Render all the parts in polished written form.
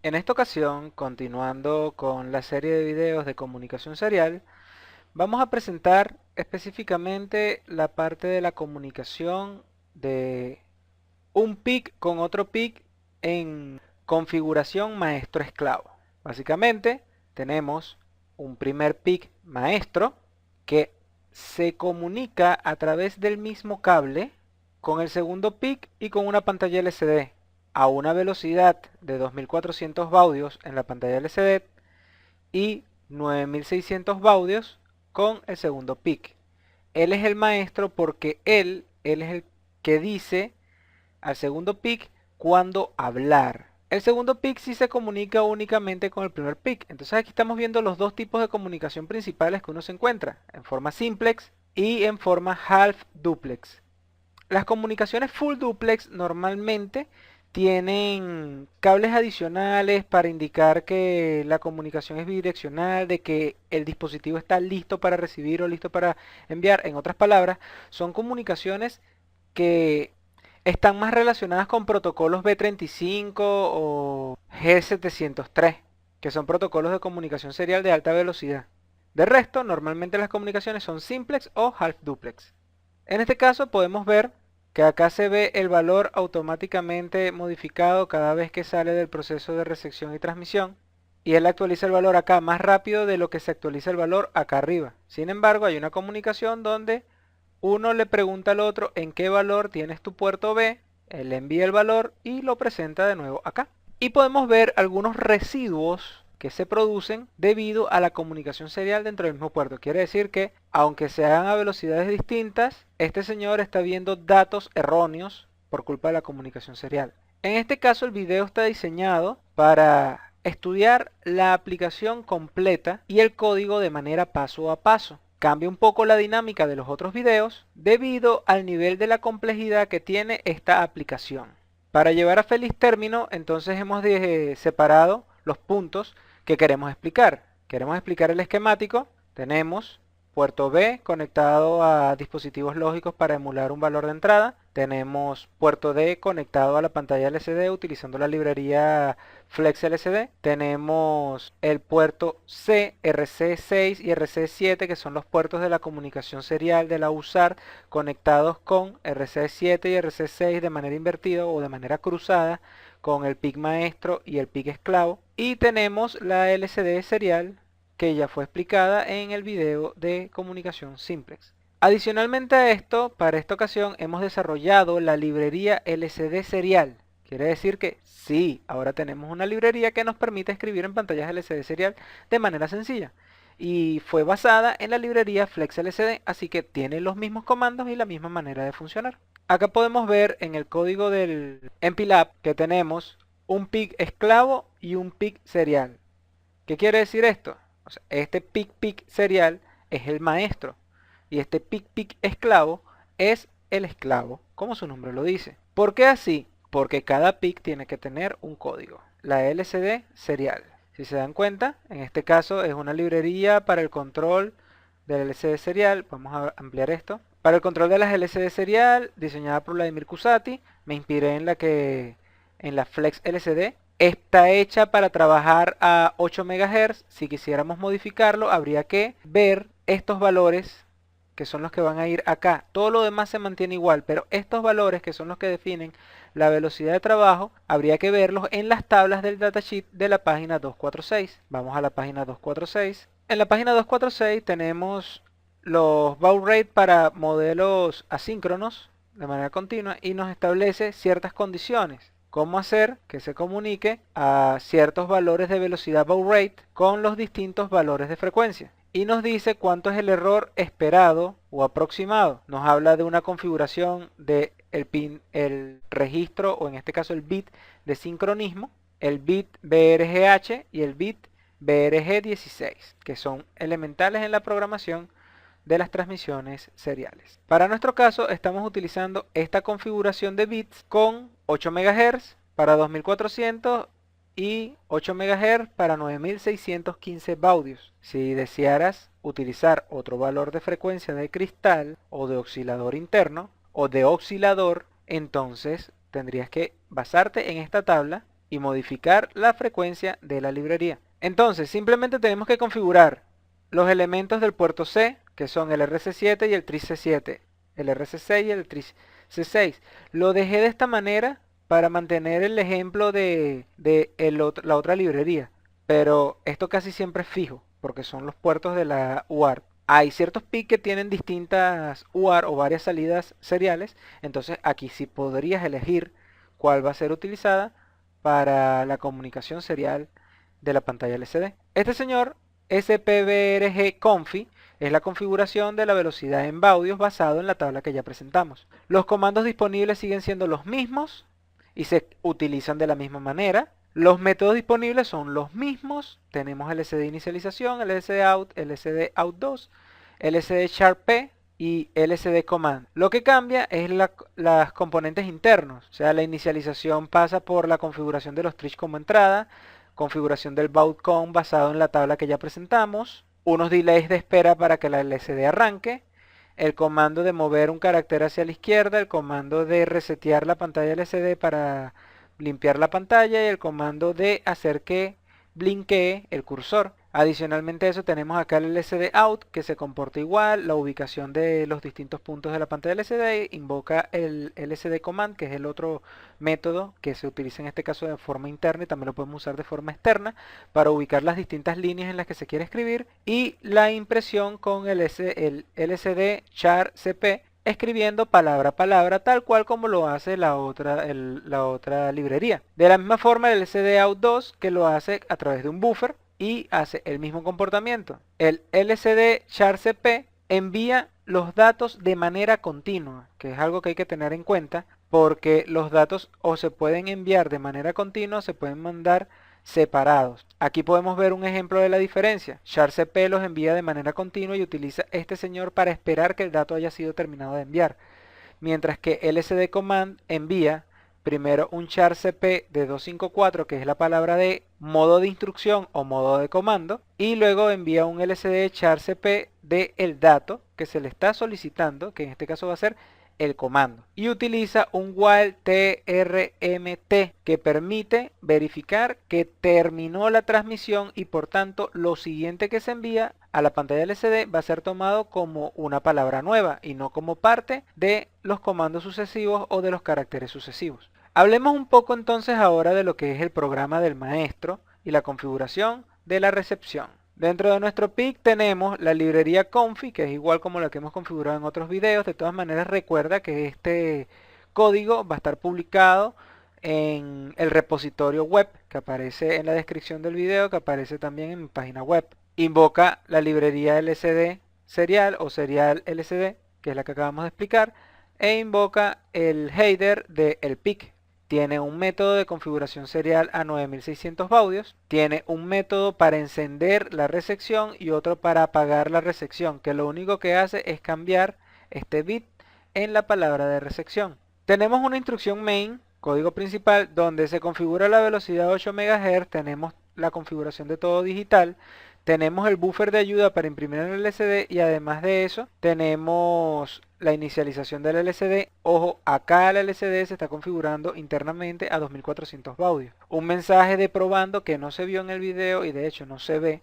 En esta ocasión, continuando con la serie de videos de comunicación serial, vamos a presentar específicamente la parte de la comunicación de un PIC con otro PIC en configuración maestro-esclavo. Básicamente, tenemos un primer PIC maestro que se comunica a través del mismo cable con el segundo PIC y con una pantalla LCD a una velocidad de 2400 baudios en la pantalla LCD y 9600 baudios con el segundo PIC. Él es el maestro porque él es el que dice al segundo PIC cuándo hablar. El segundo PIC sí se comunica únicamente con el primer PIC. Entonces aquí estamos viendo los dos tipos de comunicación principales que uno se encuentra, en forma simplex y en forma half duplex. Las comunicaciones full duplex normalmente tienen cables adicionales para indicar que la comunicación es bidireccional, de que el dispositivo está listo para recibir o listo para enviar. En otras palabras, son comunicaciones que están más relacionadas con protocolos B35 o G703, que son protocolos de comunicación serial de alta velocidad. De resto, normalmente las comunicaciones son simplex o half duplex. En este caso podemos ver que acá se ve el valor automáticamente modificado cada vez que sale del proceso de recepción y transmisión, y él actualiza el valor acá más rápido de lo que se actualiza el valor acá arriba. Sin embargo, hay una comunicación donde uno le pregunta al otro en qué valor tienes tu puerto B, él le envía el valor y lo presenta de nuevo acá. Y podemos ver algunos residuos que se producen debido a la comunicación serial dentro del mismo puerto. Quiere decir que, aunque se hagan a velocidades distintas, este señor está viendo datos erróneos por culpa de la comunicación serial. En este caso, el video está diseñado para estudiar la aplicación completa y el código de manera paso a paso. Cambia un poco la dinámica de los otros videos debido al nivel de la complejidad que tiene esta aplicación. Para llevar a feliz término, entonces hemos separado los puntos que queremos explicar. Queremos explicar el esquemático. Tenemos puerto B conectado a dispositivos lógicos para emular un valor de entrada. Tenemos puerto D conectado a la pantalla LCD utilizando la librería Flex LCD. Tenemos el puerto C, RC6 y RC7, que son los puertos de la comunicación serial de la USAR conectados con RC7 y RC6 de manera invertida o de manera cruzada con el PIC maestro y el PIC esclavo. Y tenemos la LCD serial que ya fue explicada en el video de comunicación simplex. Adicionalmente a esto, para esta ocasión hemos desarrollado la librería LCD serial. Quiere decir que sí, ahora tenemos una librería que nos permite escribir en pantallas LCD serial de manera sencilla. Y fue basada en la librería Flex LCD, así que tiene los mismos comandos y la misma manera de funcionar. Acá podemos ver en el código del MPLAB que tenemos un PIC esclavo y un PIC serial. ¿Qué quiere decir esto? O sea, este PIC serial es el maestro y este PIC esclavo es el esclavo, como su nombre lo dice. ¿Por qué así? Porque cada PIC tiene que tener un código, la LCD serial. Si se dan cuenta, en este caso es una librería para el control del LCD serial. Vamos a ampliar esto. Para el control de las LCD serial, diseñada por Vladimir Cusati, me inspiré en la Flex LCD. Está hecha para trabajar a 8 MHz. Si quisiéramos modificarlo, habría que ver estos valores que son los que van a ir acá. Todo lo demás se mantiene igual, pero estos valores que son los que definen la velocidad de trabajo, habría que verlos en las tablas del datasheet de la página 246. Vamos a la página 246. En la página 246 tenemos los baud rate para modelos asíncronos de manera continua y nos establece ciertas condiciones. Cómo hacer que se comunique a ciertos valores de velocidad baud rate con los distintos valores de frecuencia. Y nos dice cuánto es el error esperado o aproximado. Nos habla de una configuración de el registro, o en este caso el bit de sincronismo, el bit BRGH y el bit BRG16, que son elementales en la programación de las transmisiones seriales. Para nuestro caso estamos utilizando esta configuración de bits con 8 MHz para 2400 y 8 MHz para 9615 baudios. Si desearas utilizar otro valor de frecuencia de cristal o de oscilador interno o de oscilador, entonces tendrías que basarte en esta tabla y modificar la frecuencia de la librería. Entonces, simplemente tenemos que configurar los elementos del puerto C, que son el RC7 y el tris C7, el RC6 y el tris C6. Lo dejé de esta manera para mantener el ejemplo de la otra librería, pero esto casi siempre es fijo, porque son los puertos de la UART. Hay ciertos PIC que tienen distintas UART o varias salidas seriales, entonces aquí sí podrías elegir cuál va a ser utilizada para la comunicación serial de la pantalla LCD. Este señor SPBRG Confi es la configuración de la velocidad en baudios basado en la tabla que ya presentamos. Los comandos disponibles siguen siendo los mismos y se utilizan de la misma manera. Los métodos disponibles son los mismos. Tenemos LCD inicialización, LCD out, LCD out 2, LCD sharp P y LCD command. Lo que cambia es las componentes internos. O sea, la inicialización pasa por la configuración de los trish como entrada, configuración del baud.com basado en la tabla que ya presentamos, unos delays de espera para que la LCD arranque, el comando de mover un carácter hacia la izquierda, el comando de resetear la pantalla LCD para limpiar la pantalla y el comando de hacer que blinkee el cursor. Adicionalmente a eso tenemos acá el LCD out que se comporta igual, la ubicación de los distintos puntos de la pantalla LCD, invoca el LCD command que es el otro método que se utiliza en este caso de forma interna y también lo podemos usar de forma externa para ubicar las distintas líneas en las que se quiere escribir, y la impresión con el LCD char CP escribiendo palabra a palabra tal cual como lo hace la otra librería. De la misma forma el LCD out 2 que lo hace a través de un buffer y hace el mismo comportamiento. El LCD char CP envía los datos de manera continua, que es algo que hay que tener en cuenta porque los datos o se pueden enviar de manera continua o se pueden mandar separados. Aquí podemos ver un ejemplo de la diferencia. SharCP los envía de manera continua y utiliza este señor para esperar que el dato haya sido terminado de enviar. Mientras que LCD Command envía primero un SharCP de 254 que es la palabra de modo de instrucción o modo de comando y luego envía un LCD SharCP de el dato que se le está solicitando, que en este caso va a ser el comando, y utiliza un while TRMT que permite verificar que terminó la transmisión y por tanto lo siguiente que se envía a la pantalla LCD va a ser tomado como una palabra nueva y no como parte de los comandos sucesivos o de los caracteres sucesivos. Hablemos un poco entonces ahora de lo que es el programa del maestro y la configuración de la recepción. Dentro de nuestro PIC tenemos la librería Confi, que es igual como la que hemos configurado en otros videos. De todas maneras, recuerda que este código va a estar publicado en el repositorio web que aparece en la descripción del video, que aparece también en mi página web. Invoca la librería LCD serial o serial LCD, que es la que acabamos de explicar, e invoca el header del PIC. Tiene un método de configuración serial a 9600 baudios, tiene un método para encender la recepción y otro para apagar la recepción, que lo único que hace es cambiar este bit en la palabra de recepción. Tenemos una instrucción main, código principal, donde se configura la velocidad 8 MHz, tenemos la configuración de todo digital, tenemos el buffer de ayuda para imprimir en el LCD y además de eso tenemos la inicialización del LCD. Ojo, acá el LCD se está configurando internamente a 2400 baudios. Un mensaje de probando que no se vio en el video y de hecho no se ve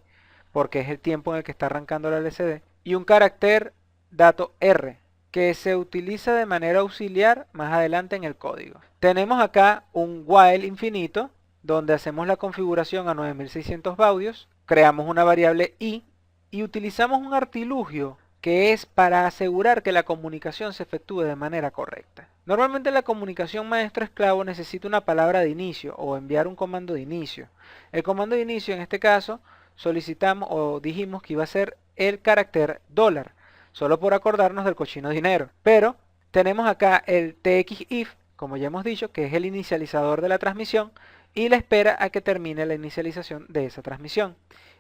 porque es el tiempo en el que está arrancando el LCD. Y un carácter dato R que se utiliza de manera auxiliar más adelante en el código. Tenemos acá un while infinito donde hacemos la configuración a 9600 baudios, creamos una variable i y utilizamos un artilugio que es para asegurar que la comunicación se efectúe de manera correcta. Normalmente la comunicación maestro-esclavo necesita una palabra de inicio o enviar un comando de inicio. El comando de inicio en este caso solicitamos o dijimos que iba a ser el carácter $, solo por acordarnos del cochino dinero. Pero tenemos acá el txif, como ya hemos dicho, que es el inicializador de la transmisión y la espera a que termine la inicialización de esa transmisión.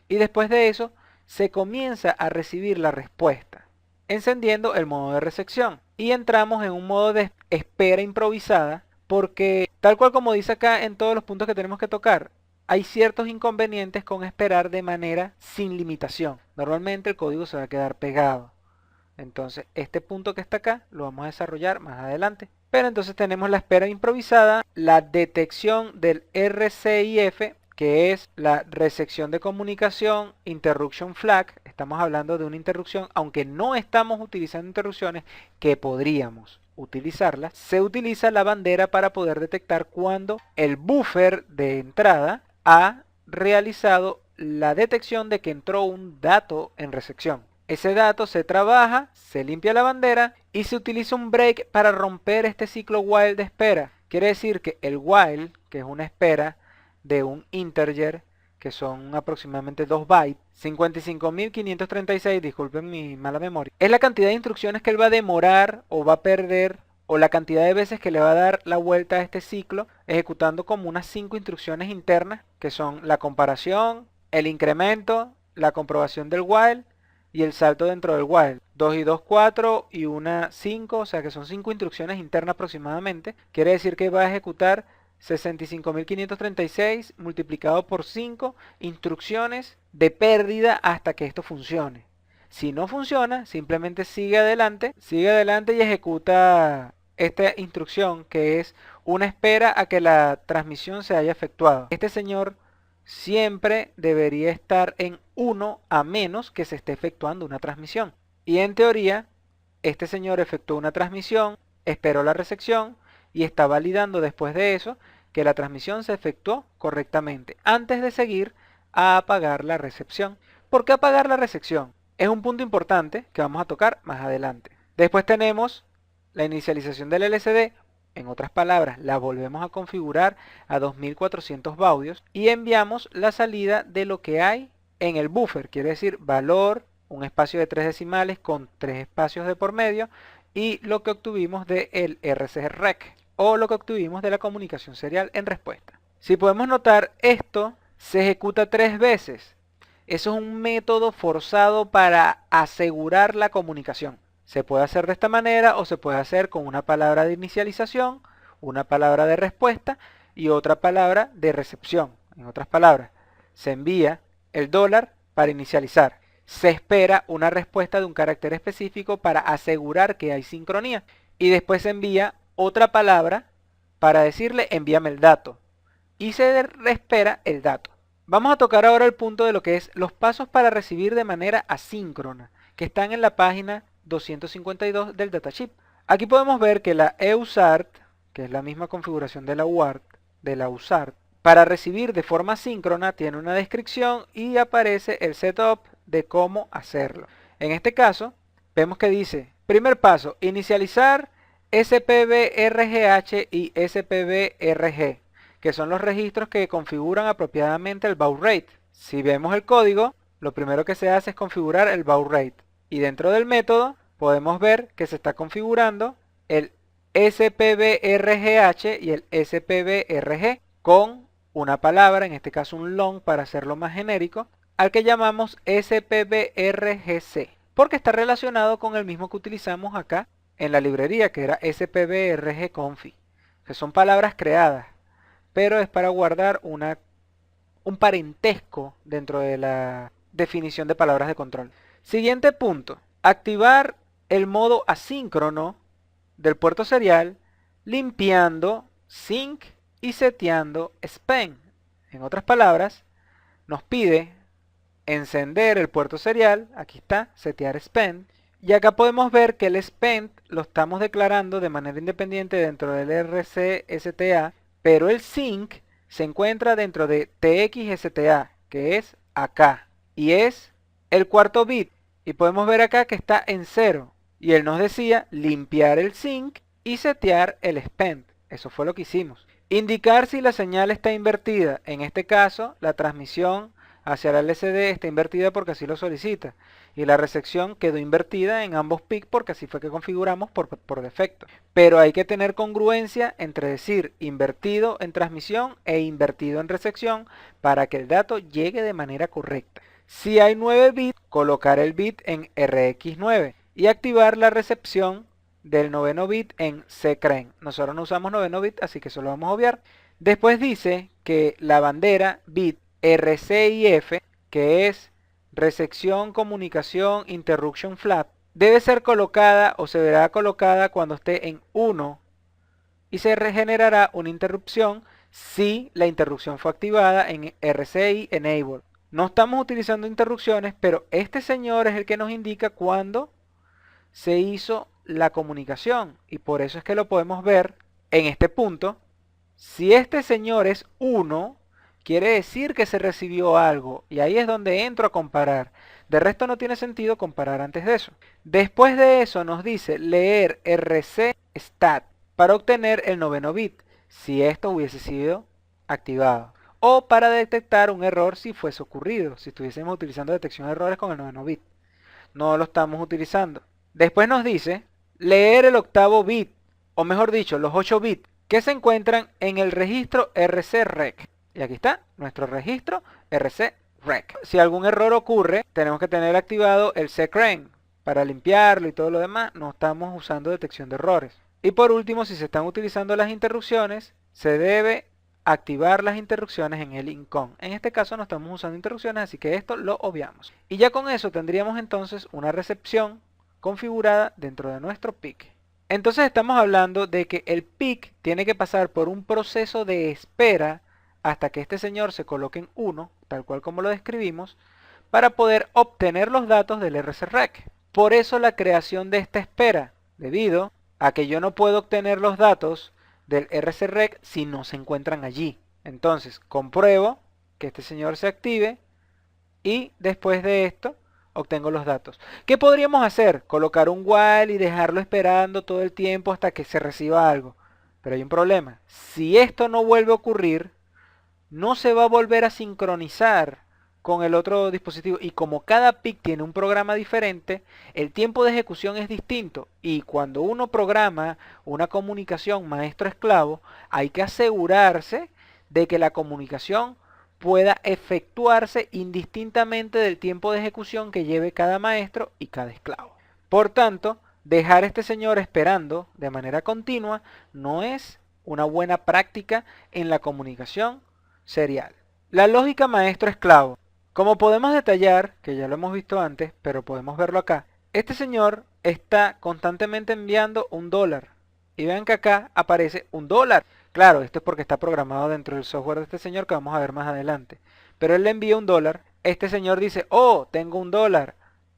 Y después de eso se comienza a recibir la respuesta, encendiendo el modo de recepción. Y entramos en un modo de espera improvisada porque, tal cual como dice acá en todos los puntos que tenemos que tocar, hay ciertos inconvenientes con esperar de manera sin limitación. Normalmente el código se va a quedar pegado. Entonces este punto que está acá lo vamos a desarrollar más adelante. Pero entonces tenemos la espera improvisada, la detección del RCIF, que es la recepción de comunicación, interruption flag. Estamos hablando de una interrupción, aunque no estamos utilizando interrupciones, que podríamos utilizarlas. Se utiliza la bandera para poder detectar cuando el buffer de entrada ha realizado la detección de que entró un dato en recepción. Ese dato se trabaja, se limpia la bandera y se utiliza un break para romper este ciclo while de espera. Quiere decir que el while, que es una espera de un integer, que son aproximadamente 2 bytes, 55.536, disculpen mi mala memoria, es la cantidad de instrucciones que él va a demorar o va a perder, o la cantidad de veces que le va a dar la vuelta a este ciclo, ejecutando como unas 5 instrucciones internas, que son la comparación, el incremento, la comprobación del while, y el salto dentro del while. 2 y 2, 4 y una 5, o sea que son 5 instrucciones internas aproximadamente. Quiere decir que va a ejecutar 65.536 multiplicado por 5 instrucciones de pérdida hasta que esto funcione. Si no funciona, simplemente sigue adelante y ejecuta esta instrucción, que es una espera a que la transmisión se haya efectuado. Este señor siempre debería estar en 1 a menos que se esté efectuando una transmisión. Y en teoría, este señor efectuó una transmisión, esperó la recepción y está validando después de eso que la transmisión se efectuó correctamente antes de seguir a apagar la recepción. ¿Por qué apagar la recepción? Es un punto importante que vamos a tocar más adelante. Después tenemos la inicialización del LCD. En otras palabras, la volvemos a configurar a 2400 baudios y enviamos la salida de lo que hay en el buffer, quiere decir valor, un espacio de 3 decimales con 3 espacios de por medio y lo que obtuvimos del RCREC o lo que obtuvimos de la comunicación serial en respuesta. Si podemos notar, esto se ejecuta 3 veces. Eso es un método forzado para asegurar la comunicación. Se puede hacer de esta manera o se puede hacer con una palabra de inicialización, una palabra de respuesta y otra palabra de recepción. En otras palabras, se envía el dólar para inicializar. Se espera una respuesta de un carácter específico para asegurar que hay sincronía. Y después se envía otra palabra para decirle envíame el dato. Y se espera el dato. Vamos a tocar ahora el punto de lo que es los pasos para recibir de manera asíncrona, que están en la página 252 del datasheet. Aquí podemos ver que la EUSART, que es la misma configuración de la UART, para recibir de forma síncrona tiene una descripción y aparece el setup de cómo hacerlo. En este caso, vemos que dice, primer paso, inicializar SPBRGH y SPBRG, que son los registros que configuran apropiadamente el baud rate. Si vemos el código, lo primero que se hace es configurar el baud rate. Y dentro del método podemos ver que se está configurando el SPBRGH y el SPBRG con una palabra, en este caso un long para hacerlo más genérico, al que llamamos SPBRGC, porque está relacionado con el mismo que utilizamos acá en la librería, que era SPBRGconfig, que son palabras creadas, pero es para guardar un parentesco dentro de la definición de palabras de control. Siguiente punto, activar el modo asíncrono del puerto serial limpiando sync y seteando spend. En otras palabras, nos pide encender el puerto serial, aquí está, setear spend, y acá podemos ver que el spend lo estamos declarando de manera independiente dentro del RCSTA, pero el sync se encuentra dentro de TXSTA, que es acá, y es el cuarto bit, y podemos ver acá que está en 0, y él nos decía limpiar el sync y setear el spend. Eso fue lo que hicimos. Indicar si la señal está invertida, en este caso la transmisión hacia la LCD está invertida porque así lo solicita, y la recepción quedó invertida en ambos PIC porque así fue que configuramos por defecto. Pero hay que tener congruencia entre decir invertido en transmisión e invertido en recepción para que el dato llegue de manera correcta. Si hay 9 bits, colocar el bit en RX9 y activar la recepción del noveno bit en CCREN. Nosotros no usamos noveno bit, así que eso lo vamos a obviar. Después dice que la bandera bit RCIF, que es recepción, comunicación, interruption flag, debe ser colocada o se verá colocada cuando esté en 1 y se regenerará una interrupción si la interrupción fue activada en RCI Enable. No estamos utilizando interrupciones, pero este señor es el que nos indica cuándo se hizo la comunicación y por eso es que lo podemos ver en este punto. Si este señor es 1, quiere decir que se recibió algo y ahí es donde entro a comparar. De resto no tiene sentido comparar antes de eso. Después de eso nos dice leer RC stat para obtener el noveno bit, si esto hubiese sido activado. O para detectar un error si fuese ocurrido, si estuviésemos utilizando detección de errores con el noveno bit. No lo estamos utilizando. Después nos dice leer el octavo bit, o mejor dicho, los 8 bits que se encuentran en el registro RCREC. Y aquí está nuestro registro RCREC. Si algún error ocurre, tenemos que tener activado el secren para limpiarlo y todo lo demás. No estamos usando detección de errores. Y por último, si se están utilizando las interrupciones, se debe activar las interrupciones en el incon. En este caso no estamos usando interrupciones, así que esto lo obviamos. Y ya con eso tendríamos entonces una recepción configurada dentro de nuestro PIC. Entonces estamos hablando de que el PIC tiene que pasar por un proceso de espera hasta que este señor se coloque en 1, tal cual como lo describimos, para poder obtener los datos del RCREC. Por eso la creación de esta espera, debido a que yo no puedo obtener los datos del RCREC si no se encuentran allí. Entonces compruebo que este señor se active y después de esto obtengo los datos. ¿Qué podríamos hacer? Colocar un while y dejarlo esperando todo el tiempo hasta que se reciba algo. Pero hay un problema. Si esto no vuelve a ocurrir, no se va a volver a sincronizar con el otro dispositivo. Y como cada PIC tiene un programa diferente, el tiempo de ejecución es distinto. Y cuando uno programa una comunicación maestro-esclavo, hay que asegurarse de que la comunicación pueda efectuarse indistintamente del tiempo de ejecución que lleve cada maestro y cada esclavo. Por tanto, dejar a este señor esperando de manera continua no es una buena práctica en la comunicación serial. La lógica maestro-esclavo. Como podemos detallar, que ya lo hemos visto antes, pero podemos verlo acá, este señor está constantemente enviando $1. Y vean que acá aparece $1. Claro, esto es porque está programado dentro del software de este señor que vamos a ver más adelante. Pero él le envía $1, este señor dice, oh, tengo $1.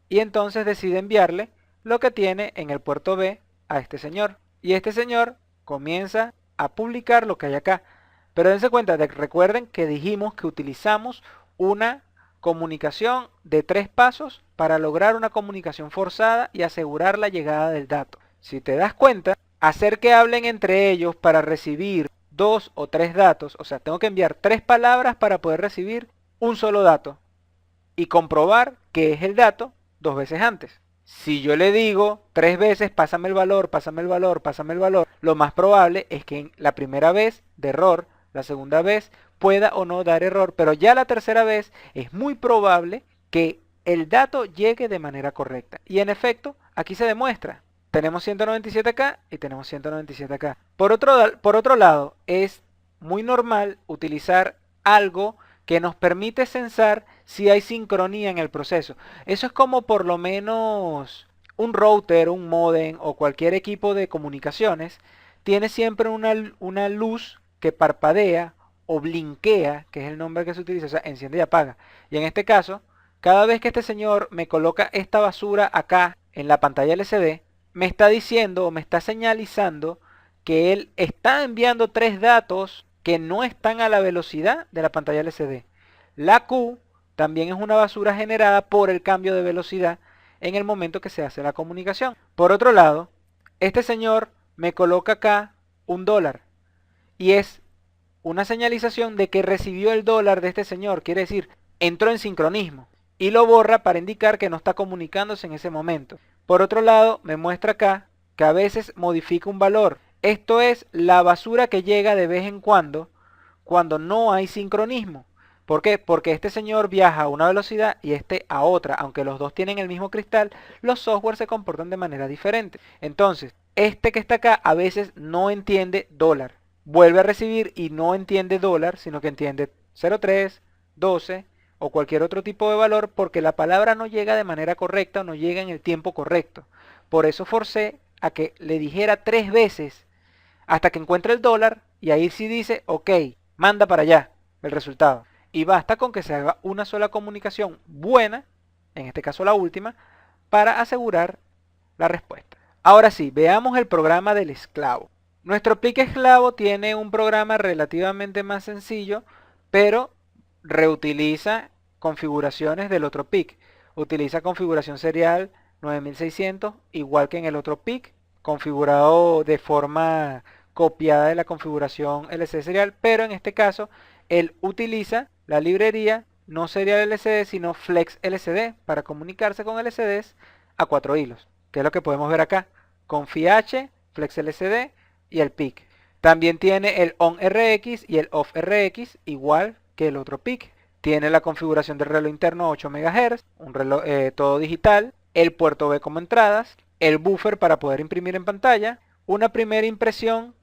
Y entonces decide enviarle lo que tiene en el puerto B a este señor. Y este señor comienza a publicar lo que hay acá. Pero dense cuenta, recuerden que dijimos que utilizamos una comunicación de 3 pasos para lograr una comunicación forzada y asegurar la llegada del dato. Si te das cuenta, hacer que hablen entre ellos para recibir 2 o 3 datos, o sea, tengo que enviar 3 palabras para poder recibir un solo dato y comprobar que es el dato 2 veces antes. Si yo le digo 3 veces pásame el valor, pásame el valor, pásame el valor, lo más probable es que en la primera vez de error, la segunda vez pueda o no dar error, pero ya la tercera vez es muy probable que el dato llegue de manera correcta. Y en efecto, aquí se demuestra. Tenemos 197 acá y tenemos 197 acá. Por otro lado, es muy normal utilizar algo que nos permite censar si hay sincronía en el proceso. Eso es como por lo menos un router, un modem o cualquier equipo de comunicaciones tiene siempre una luz que parpadea o blinkea, que es el nombre que se utiliza, o sea, enciende y apaga. Y en este caso, cada vez que este señor me coloca esta basura acá en la pantalla LCD, me está diciendo o me está señalizando que él está enviando 3 datos que no están a la velocidad de la pantalla LCD. La Q también es una basura generada por el cambio de velocidad en el momento que se hace la comunicación. Por otro lado, este señor me coloca acá $1 y es una señalización de que recibió el dólar de este señor, quiere decir, entró en sincronismo y lo borra para indicar que no está comunicándose en ese momento. Por otro lado, me muestra acá que a veces modifica un valor. Esto es la basura que llega de vez en cuando no hay sincronismo. ¿Por qué? Porque este señor viaja a una velocidad y este a otra. Aunque los dos tienen el mismo cristal, los software se comportan de manera diferente. Entonces, este que está acá a veces no entiende dólar. Vuelve a recibir y no entiende dólar, sino que entiende 0,3, 12 o cualquier otro tipo de valor porque la palabra no llega de manera correcta o no llega en el tiempo correcto. Por eso forcé a que le dijera 3 veces hasta que encuentre el dólar y ahí sí dice, ok, manda para allá el resultado. Y basta con que se haga una sola comunicación buena, en este caso la última, para asegurar la respuesta. Ahora sí, veamos el programa del esclavo. Nuestro PIC esclavo tiene un programa relativamente más sencillo, pero reutiliza configuraciones del otro PIC. Utiliza configuración serial 9600, igual que en el otro PIC, configurado de forma copiada de la configuración LCD serial, pero en este caso él utiliza la librería no serial LCD, sino Flex LCD para comunicarse con LCDs a 4 hilos, que es lo que podemos ver acá, confi-h, Flex LCD y el PIC. También tiene el ON-RX y el OFF-RX, igual que el otro PIC. Tiene la configuración del reloj interno 8 MHz, un reloj todo digital, el puerto B como entradas, el buffer para poder imprimir en pantalla, una primera impresión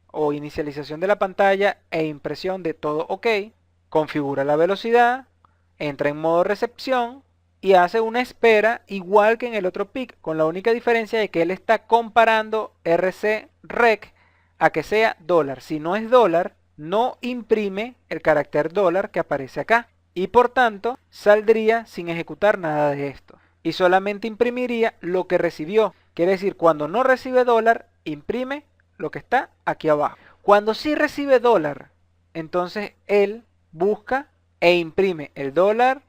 o inicialización de la pantalla e impresión de todo OK, configura la velocidad, entra en modo recepción y hace una espera igual que en el otro PIC, con la única diferencia de que él está comparando RC-REC a que sea dólar. Si no es dólar, no imprime el carácter dólar que aparece acá y por tanto saldría sin ejecutar nada de esto y solamente imprimiría lo que recibió. Quiere decir, cuando no recibe dólar, imprime lo que está aquí abajo. Cuando sí recibe dólar, entonces él busca e imprime el dólar,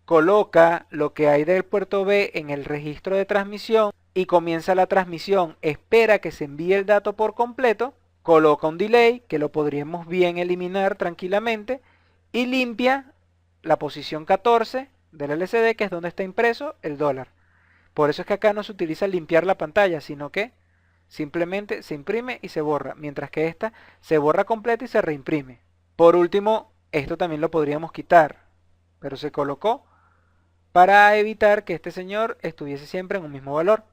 coloca lo que hay del puerto B en el registro de transmisión y comienza la transmisión, espera que se envíe el dato por completo, coloca un delay que lo podríamos bien eliminar tranquilamente y limpia la posición 14 del LCD, que es donde está impreso el dólar. Por eso es que acá no se utiliza limpiar la pantalla, sino que simplemente se imprime y se borra, mientras que esta se borra completa y se reimprime. Por último, esto también lo podríamos quitar, pero se colocó para evitar que este señor estuviese siempre en un mismo valor.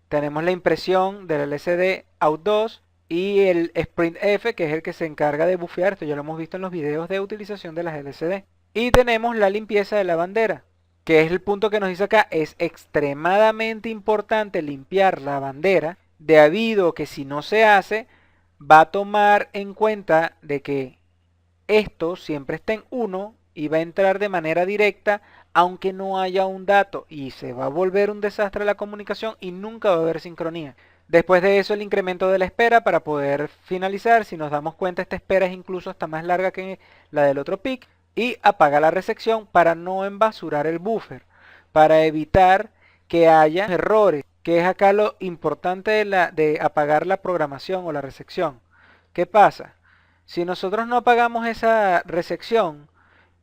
Tenemos la impresión del LCD Out2 y el SprintF, que es el que se encarga de bufear. Esto ya lo hemos visto en los videos de utilización de las LCD. Y tenemos la limpieza de la bandera, que es el punto que nos dice acá. Es extremadamente importante limpiar la bandera, debido a que si no se hace, va a tomar en cuenta de que esto siempre está en 1 y va a entrar de manera directa aunque no haya un dato y se va a volver un desastre la comunicación y nunca va a haber sincronía. Después de eso el incremento de la espera para poder finalizar. Si nos damos cuenta, esta espera es incluso hasta más larga que la del otro PIC. Y apaga la recepción para no embasurar el buffer, para evitar que haya errores, que es acá lo importante de apagar la programación o la recepción. ¿Qué pasa? Si nosotros no apagamos esa recepción,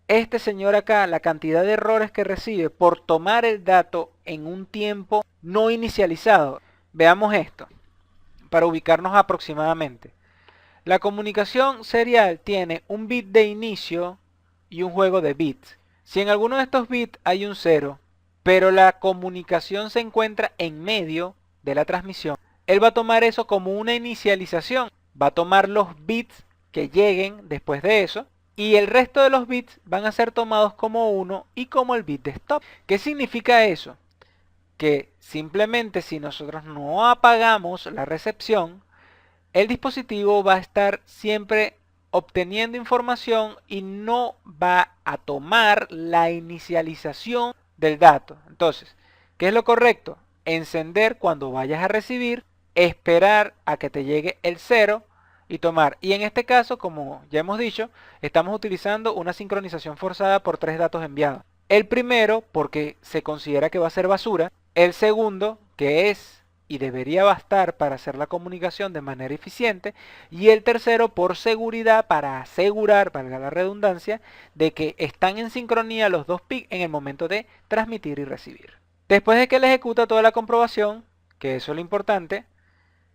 este señor acá, la cantidad de errores que recibe por tomar el dato en un tiempo no inicializado. Veamos esto, para ubicarnos aproximadamente. La comunicación serial tiene un bit de inicio y un juego de bits. Si en alguno de estos bits hay un 0, pero la comunicación se encuentra en medio de la transmisión, él va a tomar eso como una inicialización. Va a tomar los bits que lleguen después de eso y el resto de los bits van a ser tomados como 1 y como el bit de stop. ¿Qué significa eso? Que simplemente si nosotros no apagamos la recepción, el dispositivo va a estar siempre obteniendo información y no va a tomar la inicialización del dato. Entonces, ¿qué es lo correcto? Encender cuando vayas a recibir, esperar a que te llegue el 0 y tomar. Y en este caso, como ya hemos dicho, estamos utilizando una sincronización forzada por 3 datos enviados. El primero, porque se considera que va a ser basura. El segundo, que es y debería bastar para hacer la comunicación de manera eficiente. Y el tercero, por seguridad, para asegurar, valga la redundancia, de que están en sincronía los dos PIC en el momento de transmitir y recibir. Después de que él ejecuta toda la comprobación, que eso es lo importante,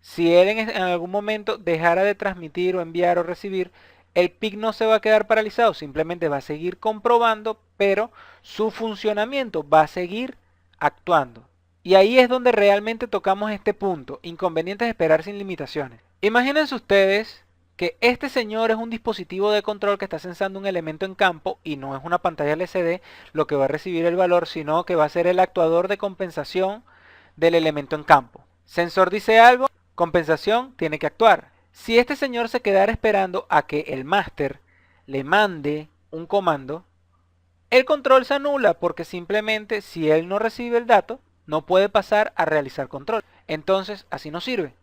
si él en algún momento dejara de transmitir o enviar o recibir, el PIC no se va a quedar paralizado, simplemente va a seguir comprobando, pero su funcionamiento va a seguir actuando. Y ahí es donde realmente tocamos este punto, inconvenientes de esperar sin limitaciones. Imagínense ustedes que este señor es un dispositivo de control que está sensando un elemento en campo y no es una pantalla LCD lo que va a recibir el valor, sino que va a ser el actuador de compensación del elemento en campo. Sensor dice algo, compensación tiene que actuar. Si este señor se quedara esperando a que el máster le mande un comando, el control se anula porque simplemente si él no recibe el dato, no puede pasar a realizar control. Entonces, así no sirve.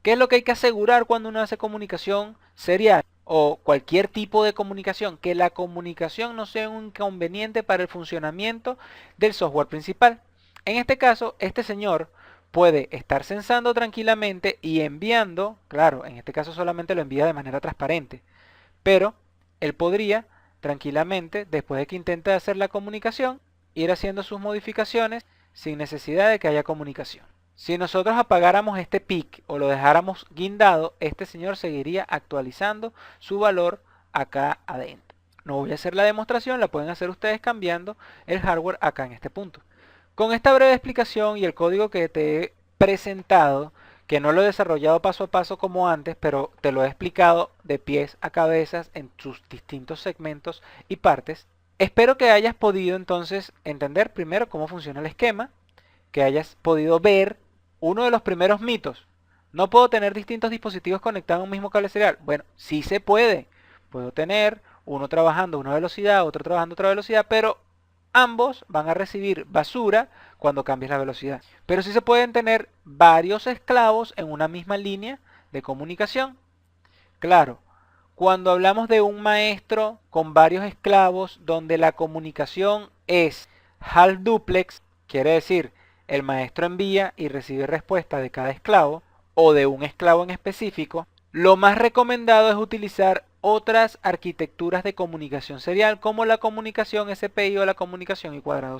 ¿Qué es lo que hay que asegurar cuando uno hace comunicación serial o cualquier tipo de comunicación? Que la comunicación no sea un inconveniente para el funcionamiento del software principal. En este caso, este señor puede estar censando tranquilamente y enviando, claro, en este caso solamente lo envía de manera transparente, pero él podría tranquilamente, después de que intente hacer la comunicación, ir haciendo sus modificaciones sin necesidad de que haya comunicación. Si nosotros apagáramos este PIC o lo dejáramos guindado, este señor seguiría actualizando su valor acá adentro. No voy a hacer la demostración, la pueden hacer ustedes cambiando el hardware acá en este punto. Con esta breve explicación y el código que te he presentado, que no lo he desarrollado paso a paso como antes, pero te lo he explicado de pies a cabezas en sus distintos segmentos y partes, espero que hayas podido entonces entender primero cómo funciona el esquema, que hayas podido ver uno de los primeros mitos. No puedo tener distintos dispositivos conectados a un mismo cable serial. Bueno, sí se puede. Puedo tener uno trabajando a una velocidad, otro trabajando a otra velocidad, pero ambos van a recibir basura cuando cambies la velocidad. Pero sí se pueden tener varios esclavos en una misma línea de comunicación. Claro, cuando hablamos de un maestro con varios esclavos donde la comunicación es half duplex, quiere decir el maestro envía y recibe respuesta de cada esclavo o de un esclavo en específico, lo más recomendado es utilizar otras arquitecturas de comunicación serial como la comunicación SPI o la comunicación I cuadrado.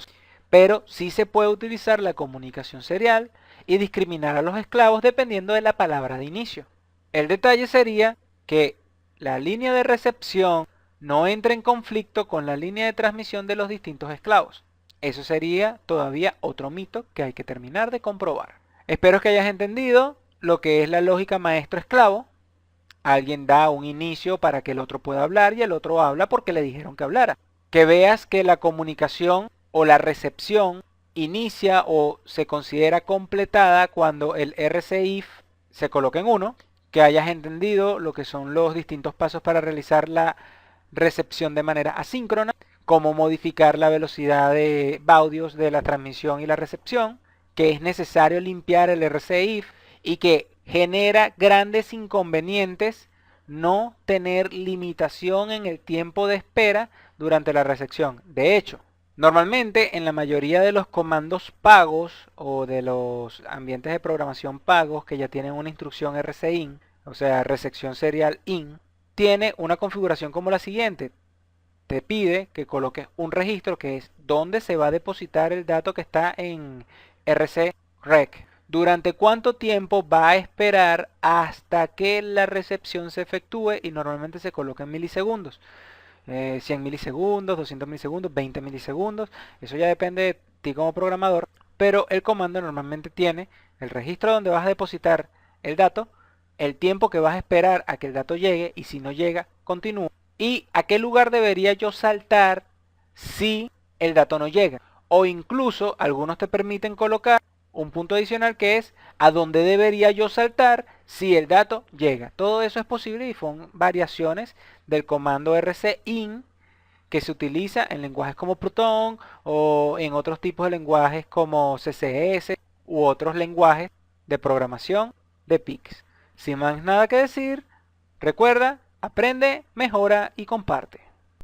Pero sí se puede utilizar la comunicación serial y discriminar a los esclavos dependiendo de la palabra de inicio. El detalle sería que la línea de recepción no entre en conflicto con la línea de transmisión de los distintos esclavos. Eso sería todavía otro mito que hay que terminar de comprobar. Espero que hayas entendido lo que es la lógica maestro-esclavo. Alguien da un inicio para que el otro pueda hablar y el otro habla porque le dijeron que hablara. Que veas que la comunicación o la recepción inicia o se considera completada cuando el RCIF se coloca en 1. Que hayas entendido lo que son los distintos pasos para realizar la recepción de manera asíncrona, cómo modificar la velocidad de baudios de la transmisión y la recepción, que es necesario limpiar el RCIF y que genera grandes inconvenientes no tener limitación en el tiempo de espera durante la recepción. De hecho, normalmente en la mayoría de los comandos pagos o de los ambientes de programación pagos que ya tienen una instrucción RCIN, o sea, recepción serial IN, tiene una configuración como la siguiente. Te pide que coloques un registro que es donde se va a depositar el dato que está en RCREC. ¿Durante cuánto tiempo va a esperar hasta que la recepción se efectúe? Y normalmente se coloca en milisegundos. 100 milisegundos, 200 milisegundos, 20 milisegundos. Eso ya depende de ti como programador. Pero el comando normalmente tiene el registro donde vas a depositar el dato, el tiempo que vas a esperar a que el dato llegue y si no llega, continúa. Y a qué lugar debería yo saltar si el dato no llega. O incluso algunos te permiten colocar un punto adicional que es a dónde debería yo saltar si el dato llega. Todo eso es posible y son variaciones del comando RCIN que se utiliza en lenguajes como Proton o en otros tipos de lenguajes como CSS u otros lenguajes de programación de PICs. Sin más nada que decir, recuerda, aprende, mejora y comparte.